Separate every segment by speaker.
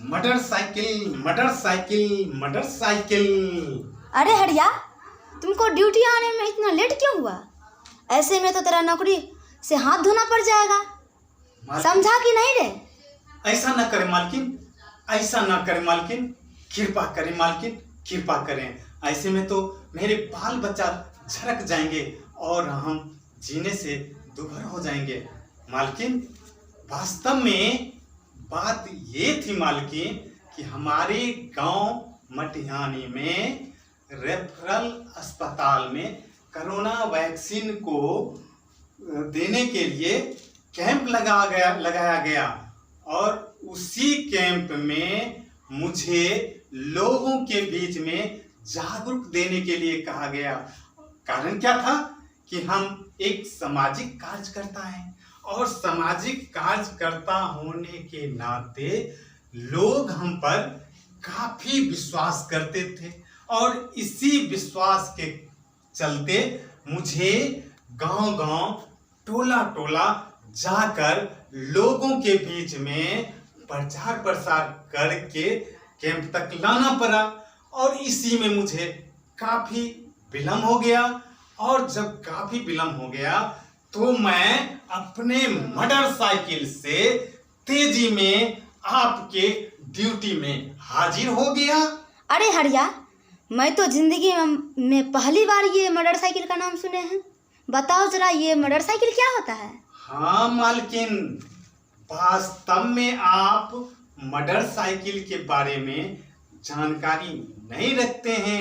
Speaker 1: Motorcycle motorcycle motorcycle.
Speaker 2: अरे हरिया, तुमको ड्यूटी आने में इतना लेट क्यों हुआ? ऐसे में तो तेरा नौकरी से हाथ धोना पड़ जाएगा। समझा कि नहीं रे?
Speaker 1: ऐसा ना करें मालकिन, ऐसा ना करें मालकिन, कृपा करें मालकिन, कृपा करें। ऐसे में तो मेरे बाल बच्चा झड़क जाएंगे और हम जीने से दुभर हो जाएंगे। मालकिन, वास्तव में बात ये थी मालकिन कि हमारे गांव मटिहानी में रेफरल अस्पताल में कोरोना वैक्सीन को देने के लिए कैंप लगाया गया और उसी कैंप में मुझे लोगों के बीच में जागरूक देने के लिए कहा गया। कारण क्या था कि हम एक सामाजिक कार्यकर्ता हैं और सामाजिक कार्यकर्ता होने के नाते लोग हम पर काफी विश्वास करते थे और इसी विश्वास के चलते मुझे गांव-गांव, टोला-टोला जाकर लोगों के बीच में प्रचार प्रसार करके कैंप तक लाना पड़ा और इसी में मुझे काफी विलम्ब हो गया। और जब काफी विलम्ब हो गया तो मैं अपने मोटरसाइकिल से तेजी में आपके ड्यूटी में हाजिर हो गया।
Speaker 2: अरे हरिया, मैं तो जिंदगी में पहली बार ये मोटरसाइकिल का नाम सुने हैं। बताओ जरा, ये मोटरसाइकिल क्या होता है?
Speaker 1: हाँ मालकिन, वास्तव में आप मोटरसाइकिल के बारे में जानकारी नहीं रखते हैं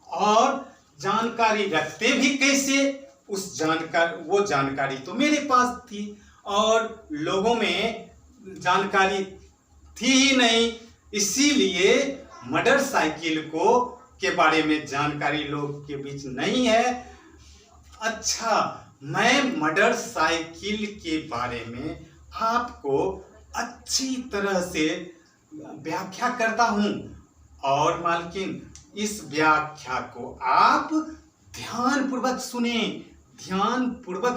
Speaker 1: और जानकारी रखते भी कैसे। वो जानकारी तो मेरे पास थी और लोगों में जानकारी थी ही नहीं, इसीलिए मोटरसाइकिल के बारे में जानकारी लोगों के बीच नहीं है। अच्छा, मैं मोटरसाइकिल के बारे में आपको अच्छी तरह से व्याख्या करता हूं और मालकिन, इस व्याख्या को आप ध्यानपूर्वक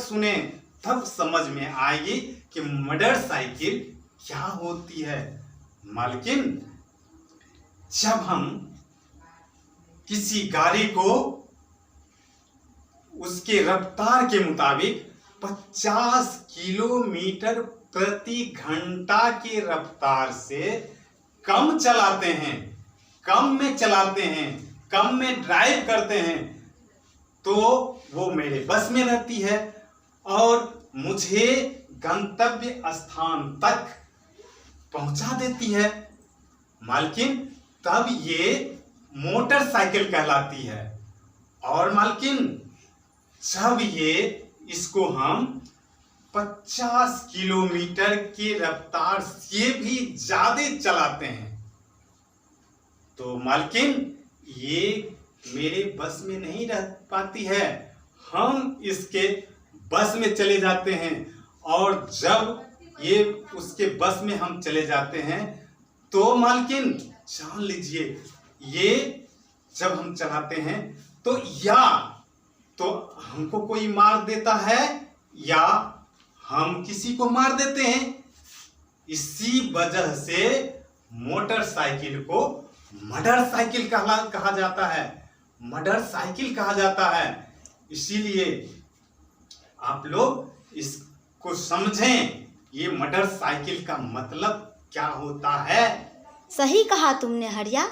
Speaker 1: सुने, तब समझ में आएगी कि मोटरसाइकिल क्या होती है। मालकिन, जब हम किसी गाड़ी को उसके रफ्तार के मुताबिक 50 किलोमीटर प्रति घंटा के रफ्तार से कम चलाते हैं, कम में ड्राइव करते हैं, तो वो मेरे बस में रहती है और मुझे गंतव्य स्थान तक पहुंचा देती है। मालकिन, तब ये मोटरसाइकिल कहलाती है। और मालकिन, जब इसको हम 50 किलोमीटर की रफ्तार से भी ज्यादा चलाते हैं तो मालकिन, ये मेरे बस में नहीं रह पाती है। हम इसके बस में चले जाते हैं और जब ये उसके बस में हम चले जाते हैं तो मालकिन, जान लीजिए, ये जब हम चलाते हैं तो या तो हमको कोई मार देता है या हम किसी को मार देते हैं। इसी वजह से मोटरसाइकिल को मोटरसाइकिल कहा जाता है, मोटरसाइकिल कहा जाता है। इसीलिए आप लोग इसको समझें, ये मोटरसाइकिल का मतलब क्या होता है।
Speaker 2: सही कहा तुमने हरिया।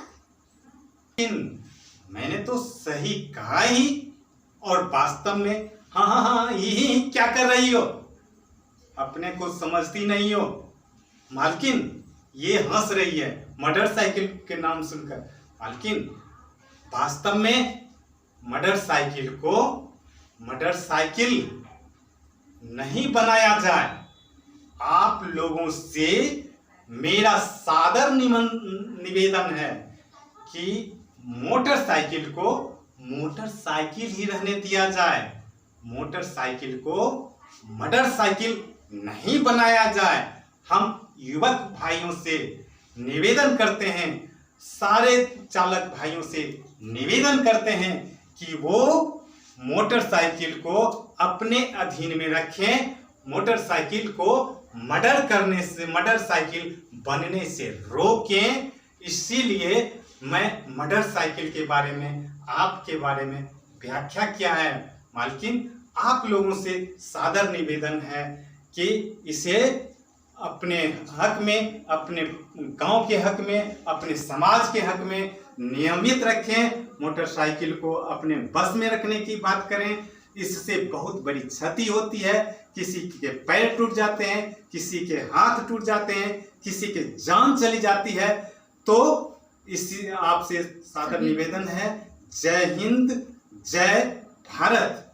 Speaker 1: मैंने तो सही कहा ही, और वास्तव में हाँ, यही क्या कर रही हो? अपने को समझती नहीं हो। मालकिन, ये हंस रही है मोटरसाइकिल के नाम सुनकर। मालकिन, वास्तव में मोटरसाइकिल को मोटरसाइकिल नहीं बनाया जाए। आप लोगों से मेरा सादर निवेदन है कि मोटरसाइकिल को मोटरसाइकिल ही रहने दिया जाए, मोटरसाइकिल को मोटरसाइकिल नहीं बनाया जाए। हम युवक भाइयों से निवेदन करते हैं, सारे चालक भाइयों से निवेदन करते हैं कि वो मोटरसाइकिल को अपने अधीन में रखें, मोटरसाइकिल को मर्डर करने से, मर्डर साइकिल बनने से रोकें। इसीलिए मैं मर्डर साइकिल के बारे में, आपके बारे में व्याख्या किया है। मालकिन, आप लोगों से सादर निवेदन है कि इसे अपने हक में, अपने गांव के हक में, अपने समाज के हक में नियमित रखें। मोटरसाइकिल को अपने बस में रखने की बात करें। इससे बहुत बड़ी क्षति होती है। किसी के पैर टूट जाते हैं, किसी के हाथ टूट जाते हैं, किसी के जान चली जाती है। तो इसी आपसे सादर निवेदन है। जय हिंद, जय भारत।